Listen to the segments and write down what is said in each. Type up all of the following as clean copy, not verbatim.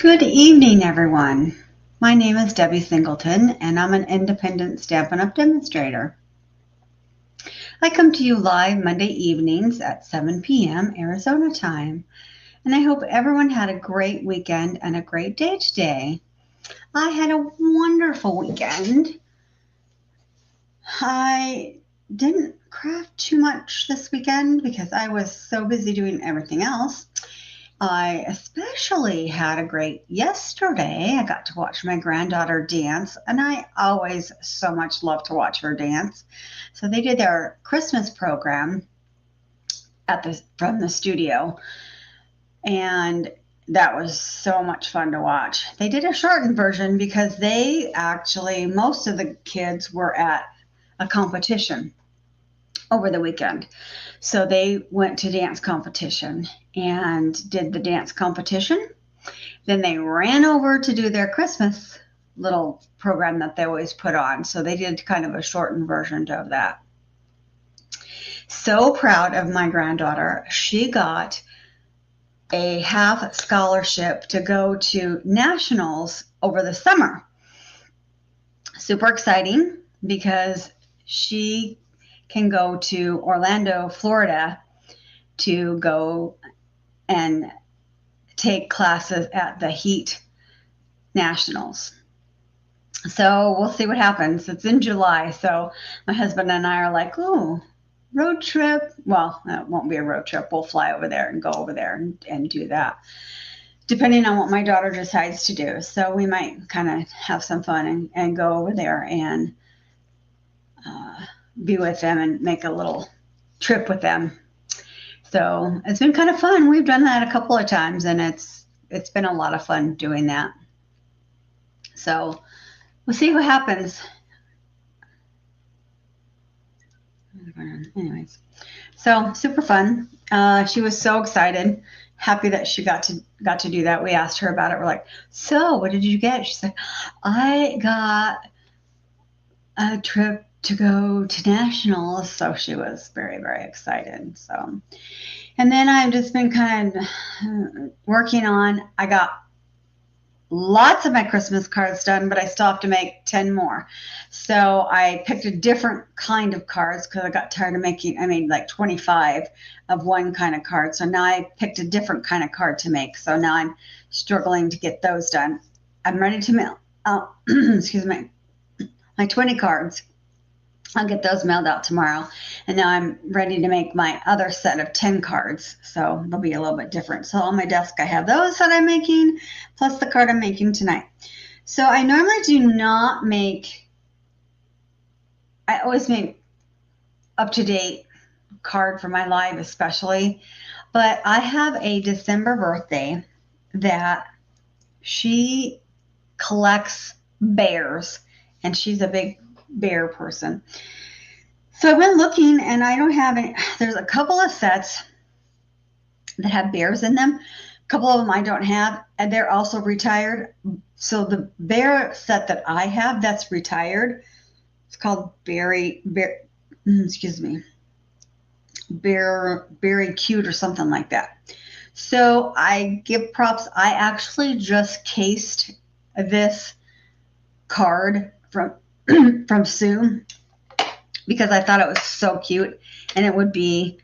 Good evening, everyone. My name is Debbie Singleton, and I'm an independent Stampin' Up! Demonstrator. I come to you live Monday evenings at 7 p.m. Arizona time, and I hope everyone had a great weekend and a great day today. I had a wonderful weekend. I didn't craft too much this weekend because I was so busy doing everything else. I especially had a great yesterday. I got to watch my granddaughter dance, and I always so much love to watch her dance. So they did their Christmas program from the studio, and that was so much fun to watch. They did a shortened version because most of the kids were at a competition over the weekend. So they went to dance competition and did the dance competition. Then they ran over to do their Christmas little program that they always put on. So they did kind of a shortened version of that. So proud of my granddaughter. She got a half scholarship to go to nationals over the summer. Super exciting because she can go to Orlando, Florida to go and take classes at the Heat Nationals. So we'll see what happens. It's in July, so my husband and I are like, ooh, road trip. Well, it won't be a road trip. We'll fly over there and go over there and do that, depending on what my daughter decides to do. So we might kind of have some fun and go over there and be with them and make a little trip with them. So it's been kind of fun. We've done that a couple of times, and it's been a lot of fun doing that. So we'll see what happens. Anyways, so super fun. She was so excited, happy that she got to do that. We asked her about it. We're like, so what did you get? She said, I got a trip to go to nationals. So she was very, very excited. So, and then I've just been kind of working on, I got lots of my Christmas cards done, but I still have to make 10 more. So I picked a different kind of cards because I got tired of I made like 25 of one kind of card. So now I picked a different kind of card to make. So now I'm struggling to get those done. I'm ready to mail out, excuse me, my 20 cards. I'll get those mailed out tomorrow. And now I'm ready to make my other set of 10 cards. So they'll be a little bit different. So on my desk, I have those that I'm making, plus the card I'm making tonight. So I normally do not I always make up-to-date card for my live especially. But I have a December birthday that she collects bears. And she's a big bear person. So I went looking, and I don't have any. There's a couple of sets that have bears in them. A couple of them I don't have, and they're also retired. So the bear set that I have that's retired, it's called Beary Cute or something like that. So I give props. I actually just cased this card from Sue because I thought it was so cute, and it would be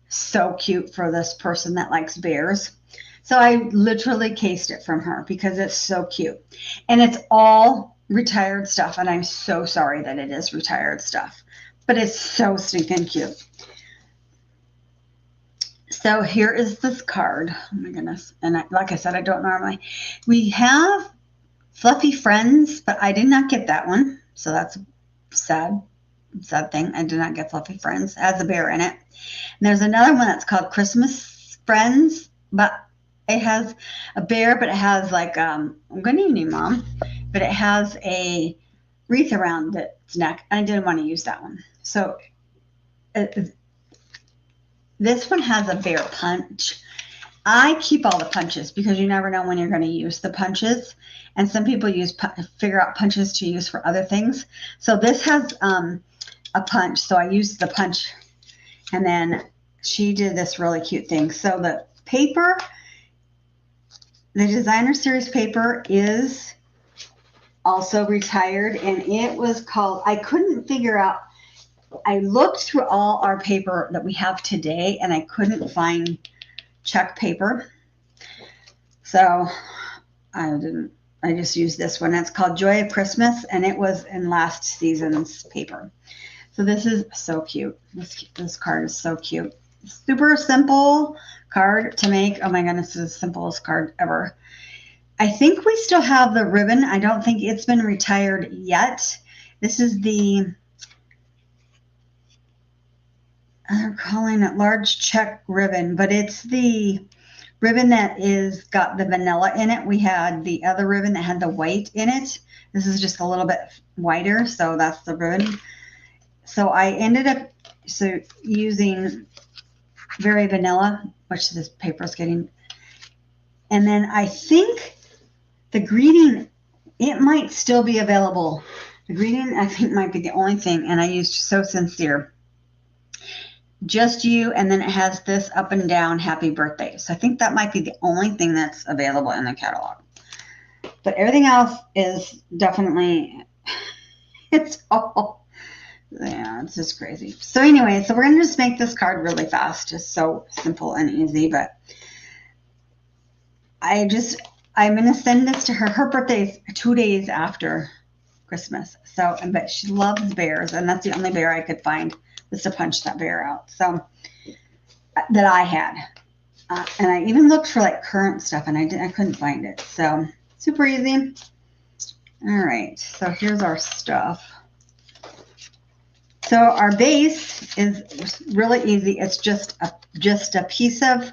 so cute for this person that likes bears. So I literally cased it from her because it's so cute, and it's all retired stuff, and I'm so sorry that it is retired stuff, but it's so stinking cute. So here is this card. Oh my goodness. And like I said, I don't normally. We have Fluffy Friends, but I did not get that one. So that's a sad thing. I did not get Fluffy Friends. It has a bear in it. And there's another one that's called Christmas Friends, but it has a bear, but it has like, good evening, Mom. But it has a wreath around its neck. I didn't want to use that one. So this one has a bear punch. I keep all the punches because you never know when you're going to use the punches. And some people figure out punches to use for other things. So this has a punch. So I used the punch. And then she did this really cute thing. So the paper The designer series paper is also retired, and it was called, I couldn't figure out, I looked through all our paper that we have today and I couldn't find check paper. So I just used this one. It's called Joy of Christmas, and it was in last season's paper. So this is so cute. This card is so cute. Super simple card to make. Oh my goodness, this is the simplest card ever. I think we still have the ribbon. I don't think it's been retired yet. This is the, they're calling it large check ribbon, but it's the ribbon that is got the vanilla in it. We had the other ribbon that had the white in it. This is just a little bit whiter, so that's the ribbon. So I ended up using very vanilla, which this paper is getting. And then I think the greeting, it might still be available. The greeting, I think, might be the only thing, and I used So Sincere. Just you, and then it has this up and down happy birthday. So I think that might be the only thing that's available in the catalog. But everything else is definitely, it's all, yeah, it's just crazy. So anyway, so we're going to just make this card really fast. Just so simple and easy. But I'm going to send this to her. Her birthday is 2 days after Christmas. So, but she loves bears, and that's the only bear I could find was to punch that bear out. So that I had, and I even looked for like current stuff, and I couldn't find it. So super easy. All right, so here's our stuff. So our base is really easy. It's just a piece of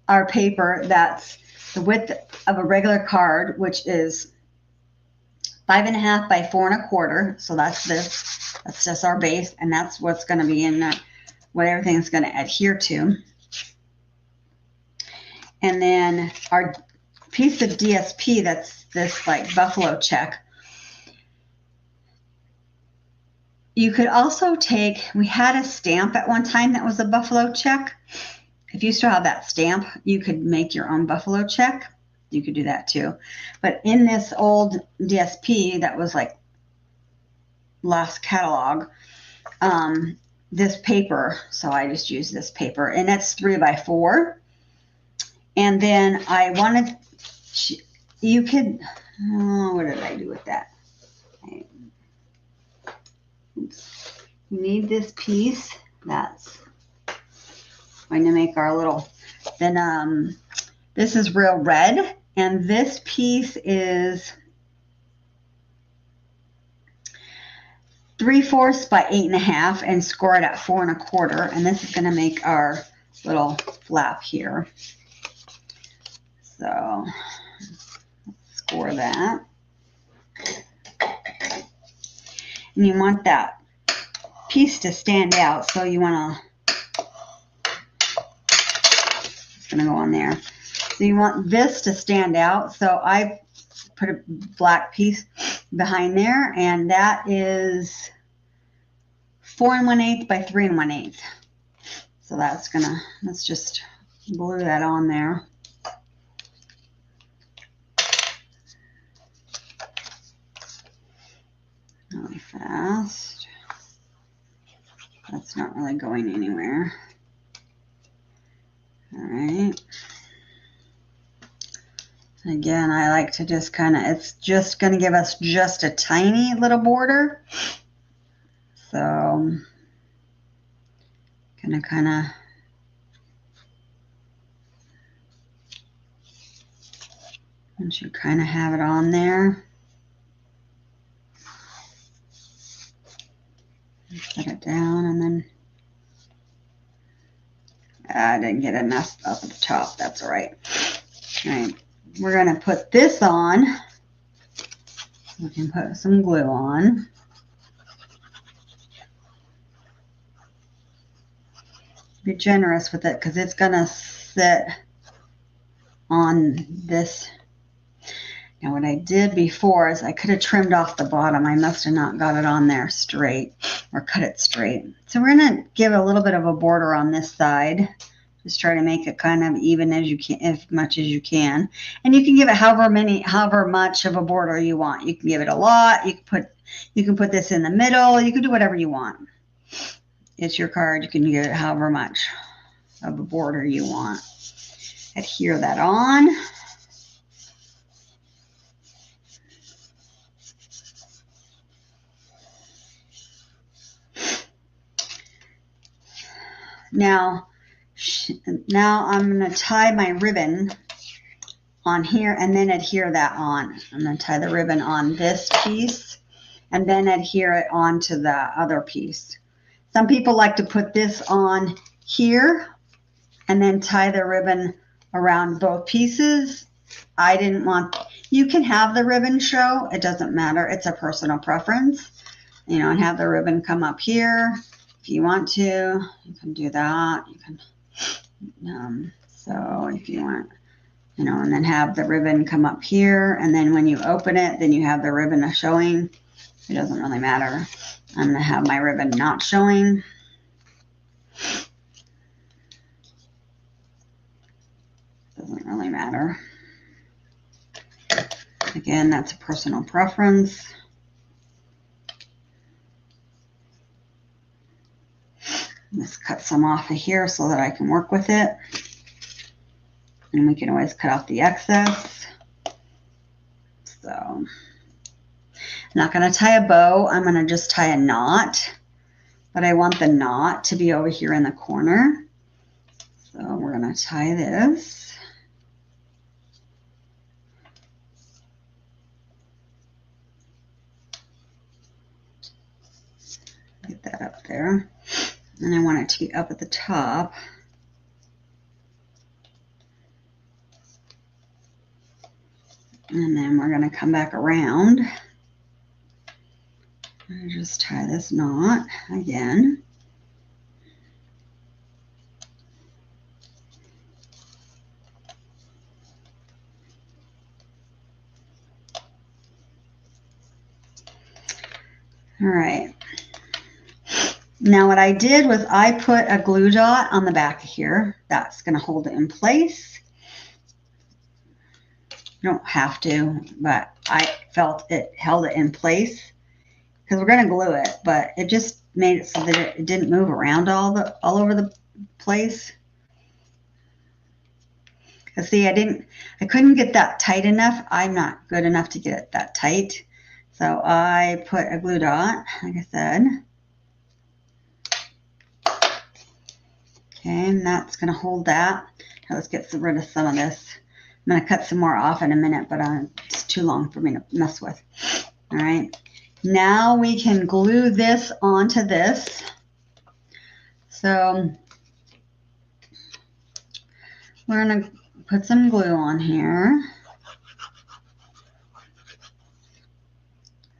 our paper that's the width of a regular card, which is 5.5 by 4.25. So that's this. That's just our base, and that's what's going to be in that, what everything's going to adhere to. And then our piece of DSP, that's this like buffalo check. You could also take, we had a stamp at one time that was a buffalo check. If you still have that stamp, you could make your own buffalo check. You could do that too. But in this old DSP that was like last catalog, this paper, so I just used this paper, and that's 3 by 4. And then I wanted, you could, what did I do with that? Oops. You need this piece. That's going to make our little, then this is real red, and this piece is 3/4 by 8.5, and score it at 4.25. And this is going to make our little flap here. So score that. And you want that piece to stand out, so you want to, it's going to go on there. So you want this to stand out. So I put a black piece behind there, and that is 4 1/8 by 3 1/8. So that's gonna, let's just glue that on there. Really fast. That's not really going anywhere. All right. Again, I like to just kind of, it's just going to give us just a tiny little border. So, gonna kind of once you kind of have it on there, set it down, and then I didn't get enough up at the top. That's all right. All right, we're gonna put this on. We can put some glue on. Be generous with it because it's gonna sit on this. Now what I did before is I could have trimmed off the bottom. I must have not got it on there straight or cut it straight. So we're gonna give a little bit of a border on this side. Just try to make it kind of even as you can, as much as you can. And you can give it however much of a border you want. You can give it a lot. You can put this in the middle. You can do whatever you want. It's your card. You can give it however much of a border you want. Adhere that on. Now I'm going to tie my ribbon on here and then adhere that on. I'm going to tie the ribbon on this piece and then adhere it onto the other piece. Some people like to put this on here and then tie the ribbon around both pieces. I didn't want, you can have the ribbon show. It doesn't matter. It's a personal preference. You know, and have the ribbon come up here. If you want to, you can do that. You can, so if you want, you know, and then have the ribbon come up here. And then when you open it, then you have the ribbon showing. It doesn't really matter. I'm going to have my ribbon not showing. Doesn't really matter. Again, that's a personal preference. Just cut some off of here so that I can work with it. And we can always cut off the excess. So I'm not going to tie a bow. I'm going to just tie a knot. But I want the knot to be over here in the corner. So we're going to tie this. Get that up there. And I want it to be up at the top. And then we're going to come back around. And just tie this knot again. All right. Now what I did was I put a glue dot on the back here. That's going to hold it in place. You don't have to, but I felt it held it in place because we're going to glue it, but it just made it so that it didn't move around all over the place. Because see, I couldn't get that tight enough. I'm not good enough to get it that tight. So I put a glue dot, like I said. Okay, and that's going to hold that. Now let's get rid of some of this. I'm going to cut some more off in a minute, but it's too long for me to mess with. All right, now we can glue this onto this. So we're going to put some glue on here.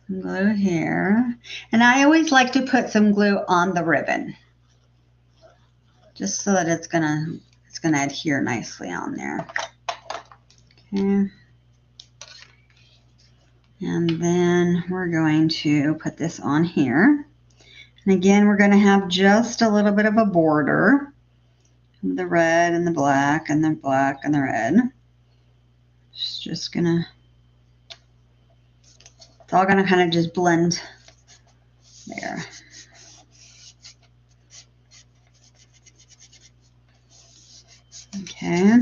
Some glue here. And I always like to put some glue on the ribbon, just so that it's gonna adhere nicely on there. Okay. And then we're going to put this on here. And again, we're going to have just a little bit of a border. The red and the black and the black and the red. It's just gonna, it's all gonna kind of just blend there. Okay.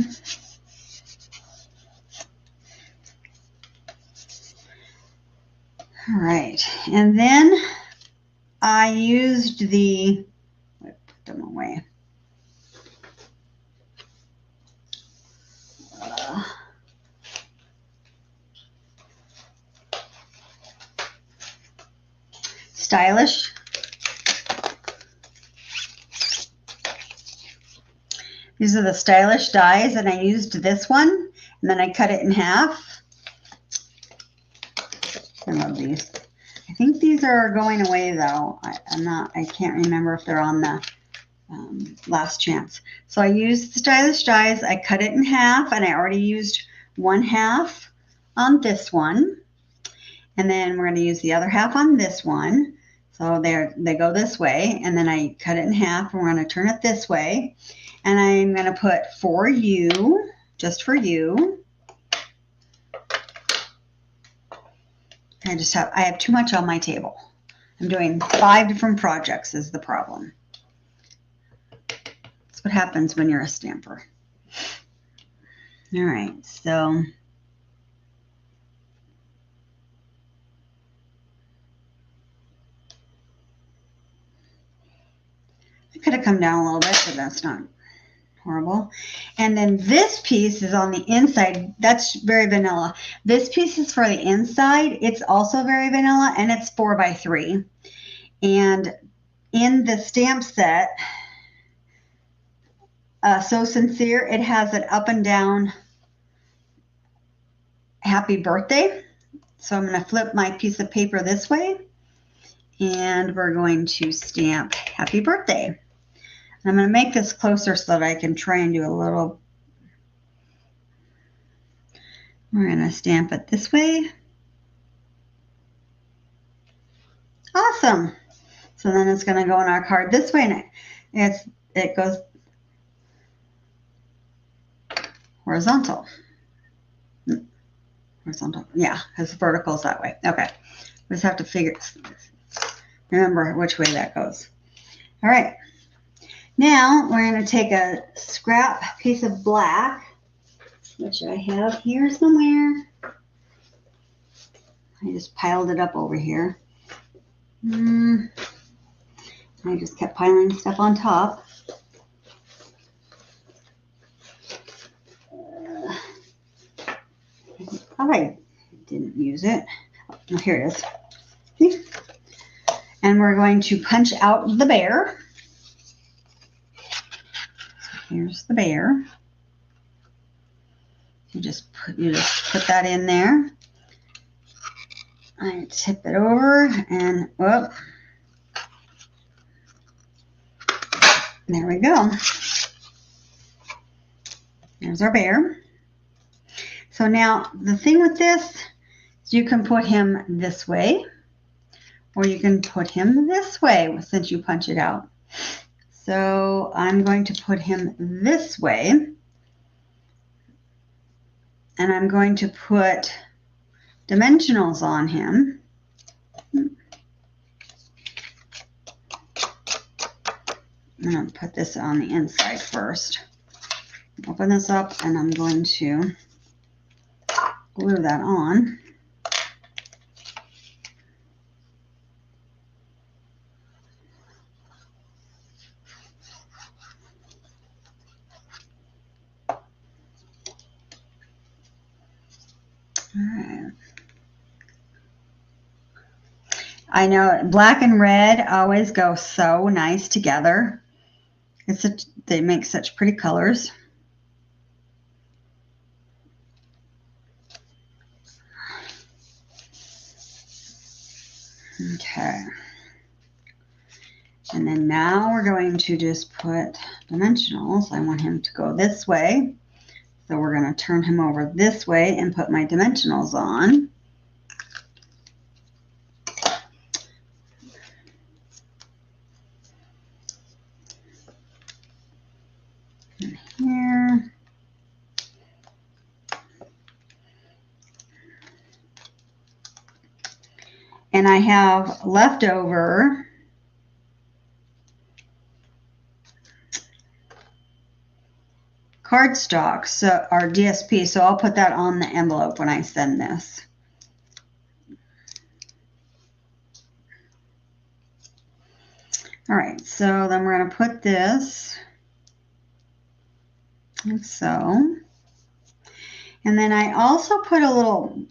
All right, and then I used the, put them away. Stylish. These are the Stylish dies, and I used this one, and then I cut it in half. I love these. I think these are going away though. I can't remember if they're on the last chance. So I used the Stylish dies. I cut it in half, and I already used one half on this one. And then we're going to use the other half on this one. So they go this way, and then I cut it in half, and we're going to turn it this way. And I'm going to put for you, just for you. I have too much on my table. I'm doing 5 different projects is the problem. That's what happens when you're a stamper. All right, so I could have come down a little bit, but that's not horrible. And then this piece is on the inside. That's very vanilla. This piece is for the inside. It's also very vanilla, and it's 4x3. And in the stamp set, So Sincere, it has an up and down happy birthday. So I'm going to flip my piece of paper this way, and we're going to stamp happy birthday. And I'm going to make this closer so that I can try and do a little. We're going to stamp it this way. Awesome. So then it's going to go in our card this way, and it goes horizontal. Horizontal, yeah, because vertical is that way. Okay, we just have to remember which way that goes. All right, now we're going to take a scrap piece of black, which I have here somewhere. I just piled it up over here. I just kept piling stuff on top. I didn't use it. Oh, here it is. And we're going to punch out the bear. So here's the bear. You just put that in there. I tip it over and whoop. There we go. There's our bear. So now the thing with this is you can put him this way, or you can put him this way since you punch it out. So I'm going to put him this way, and I'm going to put dimensionals on him. I'm going to put this on the inside first. Open this up, and I'm going to glue that on. Alright. I know black and red always go so nice together. They make such pretty colors. Okay. And then now we're going to just put dimensionals. I want him to go this way. So we're going to turn him over this way and put my dimensionals on. And here. And I have leftover cardstock, so our DSP, so I'll put that on the envelope when I send this. All right, so then we're going to put this like so. And then I also put a little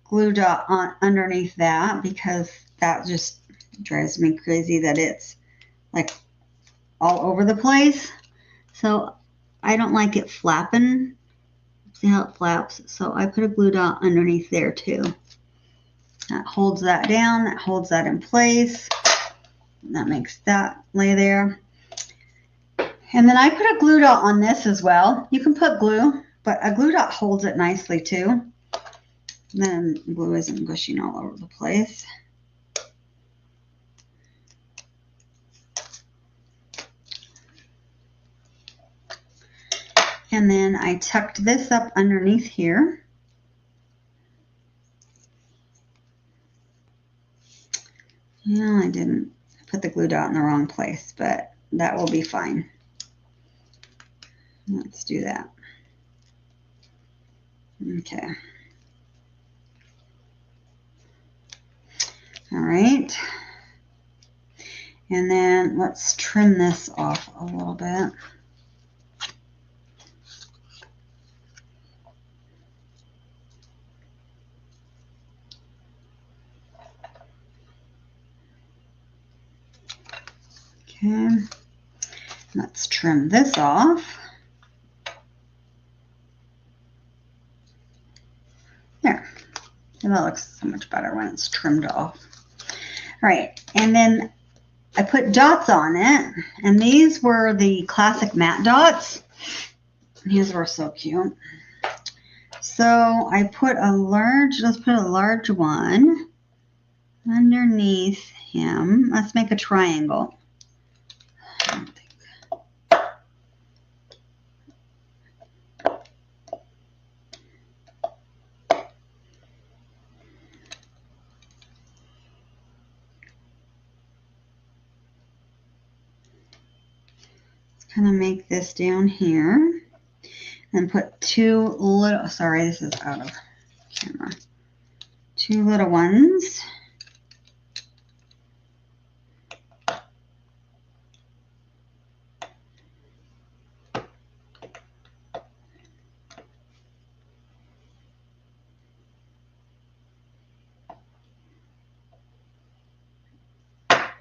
glue dot on underneath that because that just drives me crazy that it's like all over the place. So I don't like it flapping. See how it flaps? So I put a glue dot underneath there too. That holds that down. That holds that in place. And that makes that lay there. And then I put a glue dot on this as well. You can put glue, but a glue dot holds it nicely too. And then glue isn't gushing all over the place. And then I tucked this up underneath here. No, I didn't. I put the glue dot in the wrong place, but that will be fine. Let's do that. Okay. All right. And then let's trim this off a little bit. Okay. Let's trim this off. There. And that looks so much better when it's trimmed off. All right. And then I put dots on it. And these were the classic matte dots. These were so cute. So I put a large, let's put a large one underneath him. Let's make a triangle. Kind of make this down here and put two little, sorry, this is out of camera, two little ones.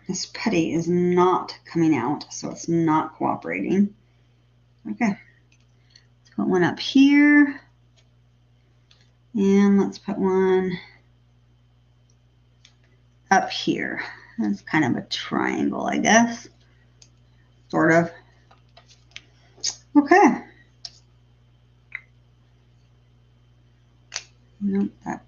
This putty is not coming out, so it's not cooperating. Okay, let's put one up here, and let's put one up here. That's kind of a triangle, I guess, sort of. Okay. Nope, that.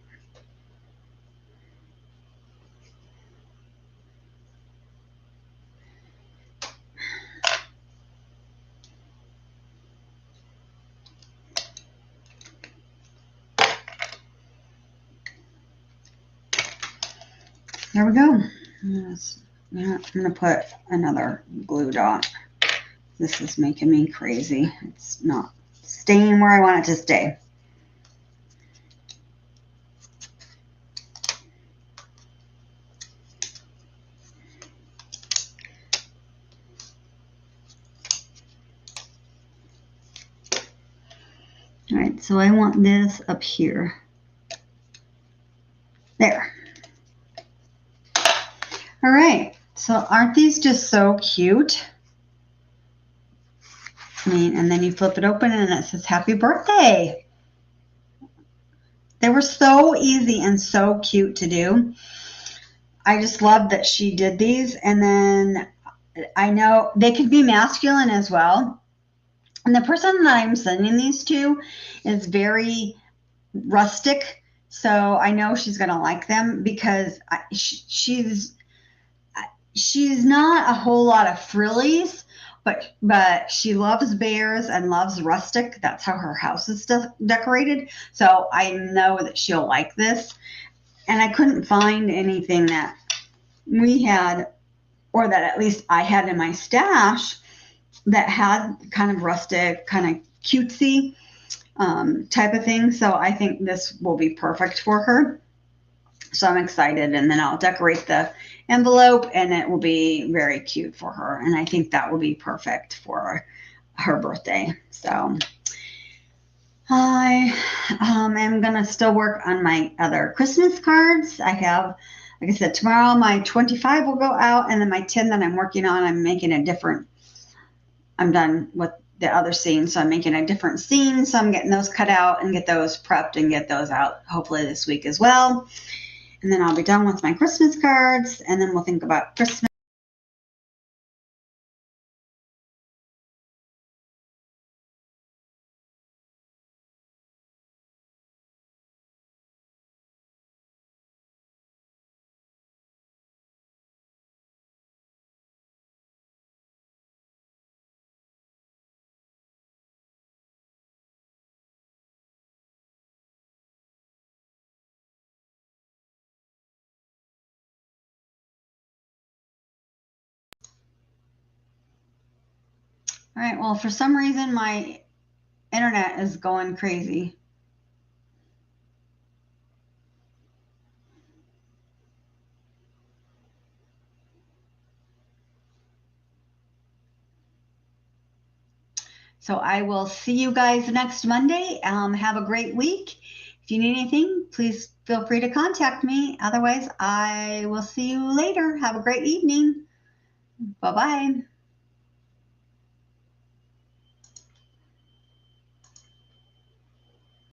There we go. I'm going to put another glue dot. This is making me crazy. It's not staying where I want it to stay. All right, so I want this up here. There. All right, so aren't these just so cute? I mean, and then you flip it open and it says happy birthday. They were so easy and so cute to do. I just love that she did these. And then I know they could be masculine as well. And the person that I'm sending these to is very rustic. So I know she's going to like them because she's not a whole lot of frillies, but she loves bears and loves rustic. That's how her house is decorated. So I know that she'll like this. And I couldn't find anything that we had, or that at least I had in my stash, that had kind of rustic, kind of cutesy type of thing. So I think this will be perfect for her. So I'm excited, and then I'll decorate the envelope and it will be very cute for her. And I think that will be perfect for her birthday. So I am going to still work on my other Christmas cards. I have, like I said, tomorrow my 25 will go out, and then my 10 that I'm working on, I'm making a different, I'm done with the other scene, so I'm making a different scene. So I'm getting those cut out and get those prepped and get those out hopefully this week as well. And then I'll be done with my Christmas cards, and then we'll think about Christmas. All right. Well, for some reason, my internet is going crazy. So I will see you guys next Monday. Have a great week. If you need anything, please feel free to contact me. Otherwise, I will see you later. Have a great evening. Bye bye.